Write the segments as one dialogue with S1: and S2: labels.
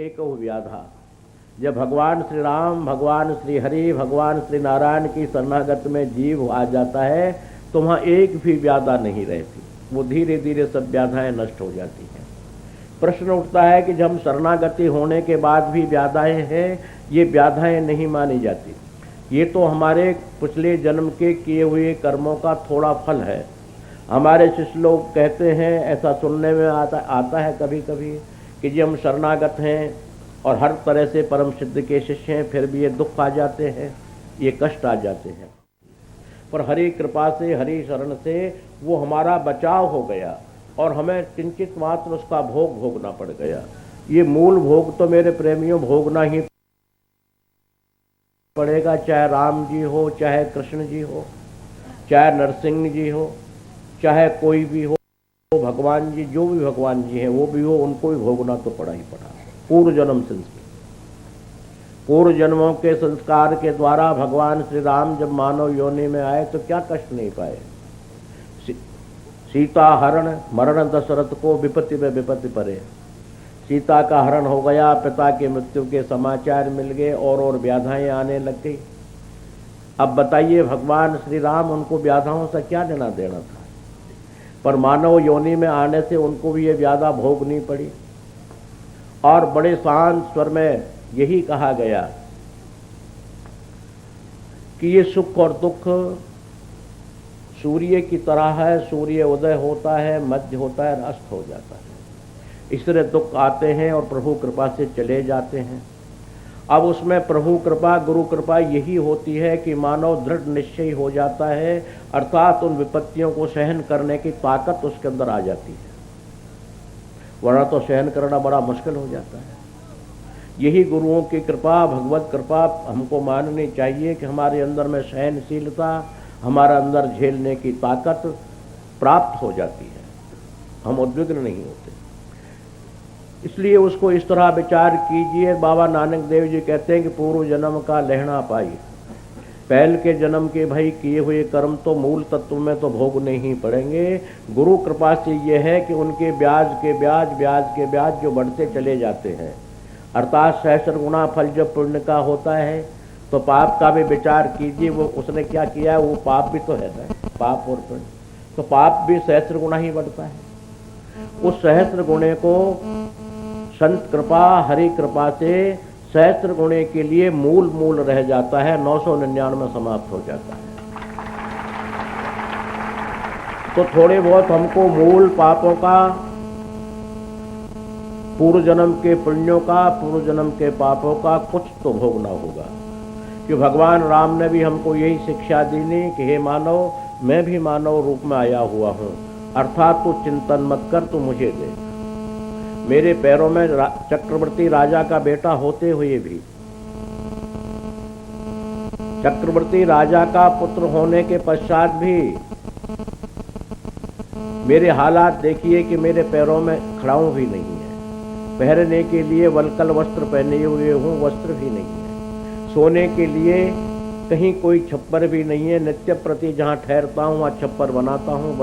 S1: एको व्याधा। जब भगवान श्री राम, भगवान श्री हरि, भगवान श्री नारायण की शरणागत में जीव आ जाता है तो वहाँ एक भी व्याधा नहीं रहती, वो धीरे धीरे सब व्याधाएं नष्ट हो जाती हैं। प्रश्न उठता है कि जब हम शरणागति होने के बाद भी व्याधाएं हैं, ये व्याधाएं नहीं मानी जाती, ये तो हमारे पिछले जन्म के किए हुए कर्मों का थोड़ा फल है। हमारे शिष्य लोग कहते हैं, ऐसा सुनने में आता है कभी कभी कि जी हम शरणागत हैं और हर तरह से परम सिद्ध के शिष्य हैं, फिर भी ये दुख आ जाते हैं, ये कष्ट आ जाते हैं। पर हरि कृपा से, हरि शरण से वो हमारा बचाव हो गया और हमें किंचित मात्र उसका भोग भोगना पड़ गया। ये मूल भोग तो मेरे प्रेमियों भोगना ही पड़ेगा, चाहे राम जी हो, चाहे कृष्ण जी हो, चाहे नरसिंह जी हो, चाहे कोई भी हो, भगवान जी, जो भी भगवान जी हैं वो भी हो, उनको भी भोगना तो पड़ा ही पड़ा। पूर्व जन्म संस्कार, पूर्व जन्मों के संस्कार के द्वारा भगवान श्री राम जब मानव योनि में आए तो क्या कष्ट नहीं पाए। सीता हरण मरण दशरथ को विपत्ति में विपत्ति परे। सीता का हरण हो गया, पिता के मृत्यु के समाचार मिल गए और व्याधाएं आने लग गई। अब बताइए भगवान श्री राम, उनको व्याधाओं से क्या लेना देना था, पर मानव योनि में आने से उनको भी ये व्याधा भोगनी पड़ी। और बड़े शांत स्वर में यही कहा गया कि ये सुख और दुख सूर्य की तरह है, सूर्य उदय होता है, मध्य होता है, अस्त हो जाता है। इस तरह दुख आते हैं और प्रभु कृपा से चले जाते हैं। अब उसमें प्रभु कृपा, गुरु कृपा यही होती है कि मानव दृढ़ निश्चय हो जाता है, अर्थात उन विपत्तियों को सहन करने की ताकत उसके अंदर आ जाती है, वरना तो सहन करना बड़ा मुश्किल हो जाता है। यही गुरुओं की कृपा, भगवत कृपा हमको माननी चाहिए कि हमारे अंदर में सहनशीलता, हमारा अंदर झेलने की ताकत प्राप्त हो जाती है, हम उद्विग्न नहीं होते। इसलिए उसको इस तरह विचार कीजिए। बाबा नानक देव जी कहते हैं कि पूर्व जन्म का लहना पाई, पहल के जन्म के भाई किए हुए कर्म तो मूल तत्व में तो भोगने ही पड़ेंगे। गुरु कृपा से ये है कि उनके ब्याज के ब्याज, ब्याज के ब्याज जो बढ़ते चले जाते हैं, अर्थात सहस्र गुना फल जब पुण्य का होता है तो पाप का भी विचार कीजिए। वो उसने क्या किया है, वो पाप भी तो है ना, पाप और पुण्य, तो पाप भी सहस्र गुना ही बढ़ता है। उस सहस्र गुणे को संत कृपा, हरि कृपा से सहस्र गुणे के लिए मूल रह जाता है, 999 समाप्त हो जाता है। तो थोड़े बहुत हमको मूल पापों का, पूर्व जन्म के पुण्यों का, पूर्व जन्म के पापों का कुछ तो भोगना होगा। कि भगवान राम ने भी हमको यही शिक्षा दी नहीं कि हे मानव, मैं भी मानव रूप में आया हुआ हूँ, अर्थात तू चिंतन मत कर, तू मुझे दे। मेरे पैरों में चक्रवर्ती राजा का बेटा होते हुए भी, चक्रवर्ती राजा का पुत्र होने के पश्चात भी मेरे हालात देखिए कि मेरे पैरों में खड़ाऊं भी नहीं है, पहनने के लिए वलकल वस्त्र पहने हुए हूँ, वस्त्र भी नहीं है, सोने के लिए कहीं कोई छप्पर भी नहीं है। नित्य प्रति जहाँ ठहरता हूँ वहाँ छप्पर बनाता हूँ,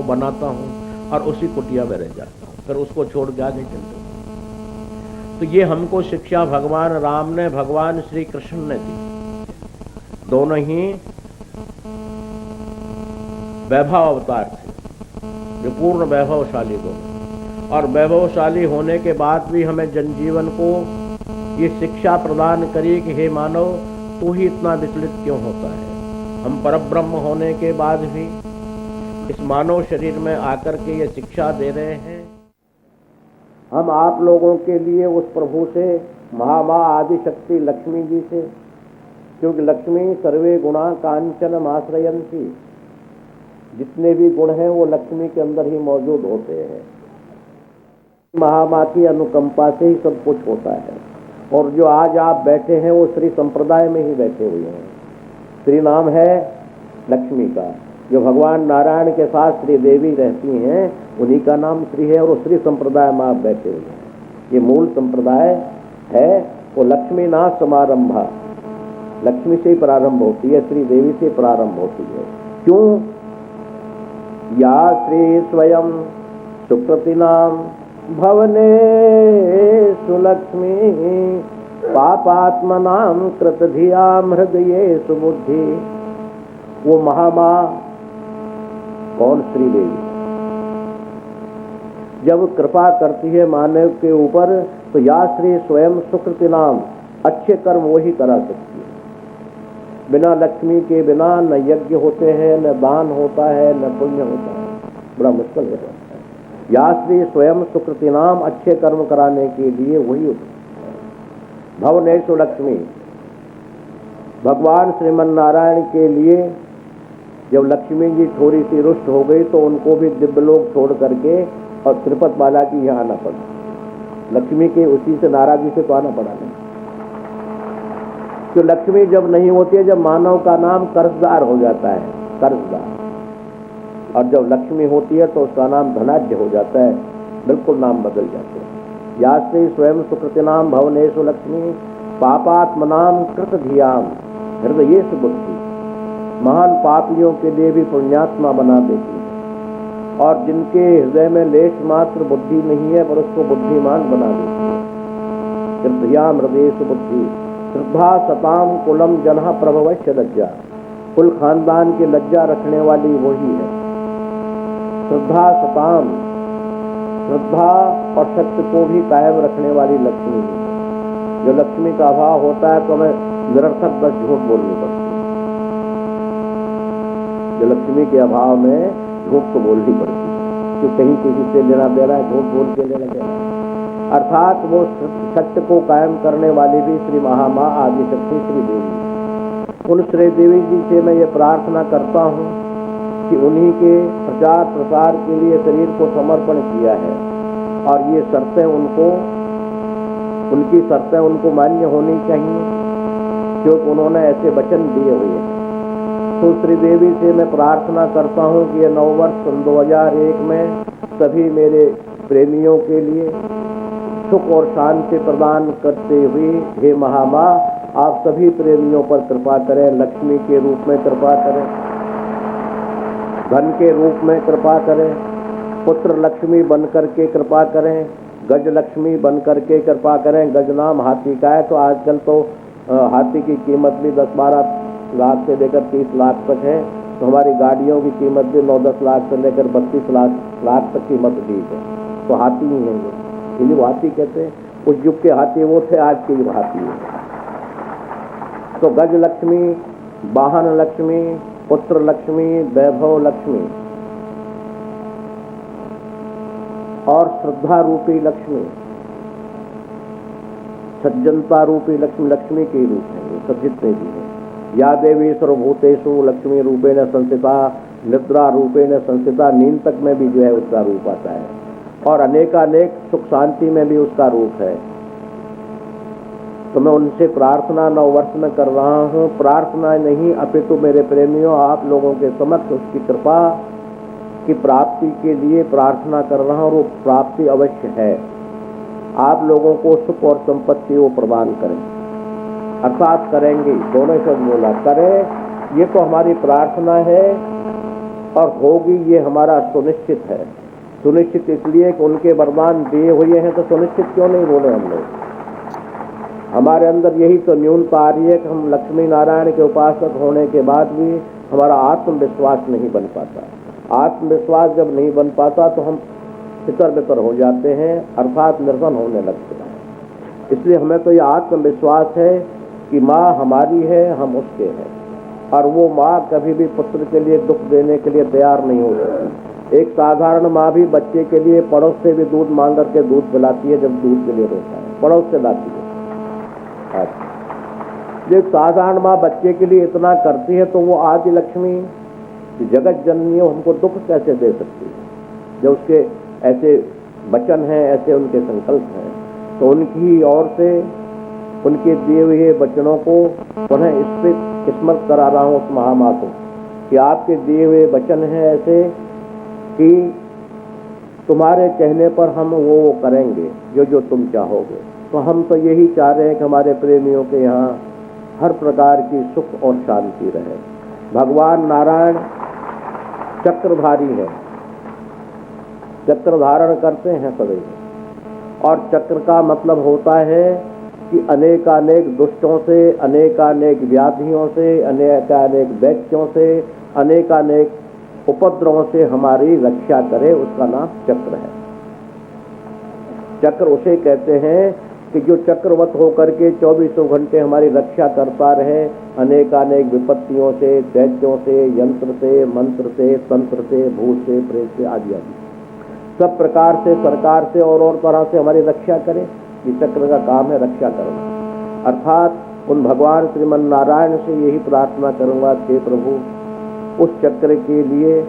S1: बनाता हूँ और उसी कुटिया में रह जाता हूँ, फिर उसको छोड़ के आगे चलते हूँ। तो ये हमको शिक्षा भगवान राम ने, भगवान श्री कृष्ण ने दी। दोनों ही वैभव अवतार थे, जो पूर्ण वैभवशाली दोनों, और वैभवशाली होने के बाद भी हमें जनजीवन को ये शिक्षा प्रदान करी कि हे मानव, तू ही इतना विचलित क्यों होता है। हम परब्रह्म होने के बाद भी इस मानव शरीर में आकर के ये शिक्षा दे रहे हैं। हम आप लोगों के लिए उस प्रभु से, महामा आदि शक्ति लक्ष्मी जी से, क्योंकि लक्ष्मी सर्वे गुणा कांचन आश्रयंती, जितने भी गुण हैं वो लक्ष्मी के अंदर ही मौजूद होते हैं। महामा की अनुकंपा से ही सब कुछ होता है। और जो आज आप बैठे हैं वो श्री संप्रदाय में ही बैठे हुए हैं। श्री नाम है लक्ष्मी का, जो भगवान नारायण के साथ श्री देवी रहती हैं, उन्हीं का नाम श्री है, और उस श्री संप्रदाय में आप बैठे हुए हैं। ये मूल संप्रदाय है, वो लक्ष्मीनाथ समारंभा, लक्ष्मी से ही प्रारंभ होती है, श्री देवी से प्रारंभ होती है। क्यों? या श्री स्वयं सुकृतिनाम भवने सुलक्ष्मी पापात्मनां कृतधियां हृदये सुबुद्धि। वो महामाँ कौन? श्री देवी। जब कृपा करती है मानव के ऊपर तो या श्री स्वयं सुकृति नाम, अच्छे कर्म वो ही करा सकती है। बिना लक्ष्मी के बिना न यज्ञ होते हैं, न दान होता है, न पुण्य होता है, बड़ा मुश्किल हो जाता है। या श्री स्वयं सुकृति नाम, अच्छे कर्म कराने के लिए वही उपलब्ध है। भवनेषु लक्ष्मी, भगवान श्रीमन नारायण के लिए जब लक्ष्मी जी थोड़ी सी रुष्ट हो गई तो उनको भी दिव्यलोक छोड़ करके और त्रिपत बालाजी यहाँ आना पड़ा। लक्ष्मी के उसी से नाराजगी से तो आना पड़ा नहीं। तो लक्ष्मी जब नहीं होती है, जब मानव का नाम कर्जदार हो जाता है, कर्जदार, और जब लक्ष्मी होती है तो उसका नाम धनाढ्य हो जाता है, बिल्कुल नाम बदल जाते हैं। या श्री स्वयं सुकृति नाम भवनेषु लक्ष्मी पापात्मनाम कृत धियाम हृदये सुबुद्धि। महान पापियों के लिए भी पुण्यात्मा बना देती है, और जिनके हृदय में लेश मात्र बुद्धि नहीं है पर उसको बुद्धिमान बना देती है। हृदयाम हृदय सुबुद्धि। श्रद्धा सताम कुलम जनः प्रभवश्य लज्जा। कुल खानदान की लज्जा रखने वाली वही है। श्रद्धा सताम, श्रद्धा और सत्य को भी कायम रखने वाली लक्ष्मी है। जो लक्ष्मी का अभाव होता है तो हमें निरर्थक बस झूठ बोलनी पड़ती है। जो लक्ष्मी के अभाव में झूठ तो बोलनी पड़ती है, कि कहीं किसी से लेना देना है, झूठ बोल के लेना देना है। अर्थात वो सत्य को कायम करने वाली भी श्री महामाँ आदिशक्ति श्री देवी। उन श्री देवी जी से मैं ये प्रार्थना करता हूँ कि उन्हीं के प्रचार प्रसार के लिए शरीर को समर्पण किया है, और ये शर्तें उनको, उनकी शर्तें उनको मान्य होनी चाहिए, क्योंकि उन्होंने ऐसे वचन दिए हुए हैं। तो श्री देवी से मैं प्रार्थना करता हूँ कि ये नववर्ष सन 2001 में सभी मेरे प्रेमियों के लिए सुख और शांति प्रदान करते हुए हे महामाँ आप सभी प्रेमियों पर कृपा करें। लक्ष्मी के रूप में कृपा करें, धन के रूप में कृपा करें, पुत्र लक्ष्मी बन करके कृपा करें, गज लक्ष्मी बन करके कृपा करें। गज नाम हाथी का है, तो आजकल तो हाथी की कीमत भी 10-12 लाख से लेकर 30 लाख तक है, तो हमारी गाड़ियों की कीमत भी 9-10 लाख से लेकर 32 लाख तक कीमत भी है। तो हाथी ही है ये, वो हाथी कहते हैं। उस युग के हाथी वो थे, आज के युग हाथी है। तो गज लक्ष्मी, वाहन लक्ष्मी, पुत्र लक्ष्मी, वैभव लक्ष्मी और श्रद्धा रूपी लक्ष्मी, सज्जनता रूपी लक्ष्मी, लक्ष्मी के रूप है ये सब जितने भी हैं। या देवी सर्वभूतेषु लक्ष्मी रूपेण संस्थिता, निद्रा रूपेण संस्थिता, नींद तक में भी जो है उसका रूप आता है, और अनेकानेक सुख शांति में भी उसका रूप है। तो मैं उनसे प्रार्थना नववर्ष में कर रहा हूँ, प्रार्थना नहीं अपितु मेरे प्रेमियों आप लोगों के समक्ष उसकी कृपा की प्राप्ति के लिए प्रार्थना कर रहा हूँ, और वो प्राप्ति अवश्य है। आप लोगों को सुख और संपत्ति वो प्रदान करें, अर्थात करेंगे, दोनों शब्द बोला, करें ये तो हमारी प्रार्थना है, और होगी ये हमारा सुनिश्चित है। सुनिश्चित इसलिए कि उनके वरदान दिए हुए हैं, तो सुनिश्चित क्यों नहीं बोले हम लोग। हमारे अंदर यही तो न्यूनता आ रही है कि हम लक्ष्मी नारायण के उपासक होने के बाद भी हमारा आत्मविश्वास नहीं बन पाता। आत्मविश्वास जब नहीं बन पाता तो हम तितर बितर हो जाते हैं, अर्थात निर्धन होने लगते हैं। इसलिए हमें तो ये आत्मविश्वास है कि माँ हमारी है, हम उसके हैं, और वो माँ कभी भी पुत्र के लिए दुख देने के लिए तैयार नहीं हो सकती। एक साधारण माँ भी बच्चे के लिए पड़ोस से भी दूध मांग करके दूध पिलाती है, जब दूध के लिए रोता है पड़ोस से लाती है। जो साधारण माँ बच्चे के लिए इतना करती है, तो वो आदि लक्ष्मी जगत जननी हमको दुख कैसे दे सकती है। जब उसके ऐसे वचन हैं, ऐसे उनके संकल्प हैं, तो उनकी ओर से उनके दिए हुए वचनों को पुनः स्मृत करा रहा हूँ उस महामाँ को, कि आपके दिए हुए वचन हैं ऐसे कि तुम्हारे कहने पर हम वो करेंगे जो जो तुम चाहोगे। तो हम तो यही चाह रहे हैं कि हमारे प्रेमियों के यहाँ हर प्रकार की सुख और शांति रहे। भगवान नारायण चक्रधारी है, चक्र धारण करते हैं सदैव, और चक्र का मतलब होता है कि अनेकानेक दुष्टों से, अनेकानेक व्याधियों से, अनेकानेक दैत्यों से, अनेकानेक उपद्रवों से हमारी रक्षा करे, उसका नाम चक्र है। चक्र उसे कहते हैं कि जो चक्रवत होकर के 24 घंटे हमारी रक्षा करता रहे, अनेकानेक विपत्तियों से, दैत्यों से, यंत्र से, मंत्र से, तंत्र से, भूत से, प्रेत से, आदि आदि सब प्रकार से, सरकार से और तरह से हमारी रक्षा करे। ये चक्र का काम है, रक्षा करना। अर्थात उन भगवान श्रीमन नारायण से यही प्रार्थना करूंगा कि प्रभु उस चक्र के लिए,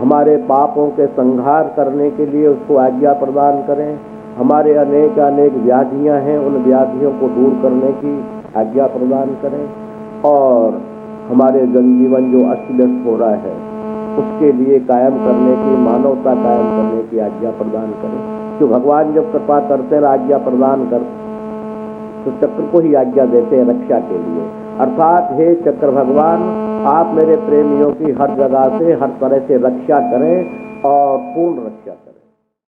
S1: हमारे पापों के संहार करने के लिए उसको आज्ञा प्रदान करें। हमारे अनेक अनेक व्याधियां हैं, उन व्याधियों को दूर करने की आज्ञा प्रदान करें और हमारे जनजीवन जो अस्त व्यस्त हो रहा है उसके लिए कायम करने की, मानवता कायम करने की आज्ञा प्रदान करें। जो भगवान जब कृपा करते हैं, आज्ञा प्रदान कर, तो चक्र को ही आज्ञा देते हैं रक्षा के लिए। अर्थात हे चक्र भगवान, आप मेरे प्रेमियों की हर जगह से, हर तरह से रक्षा करें और पूर्ण रक्षा करें।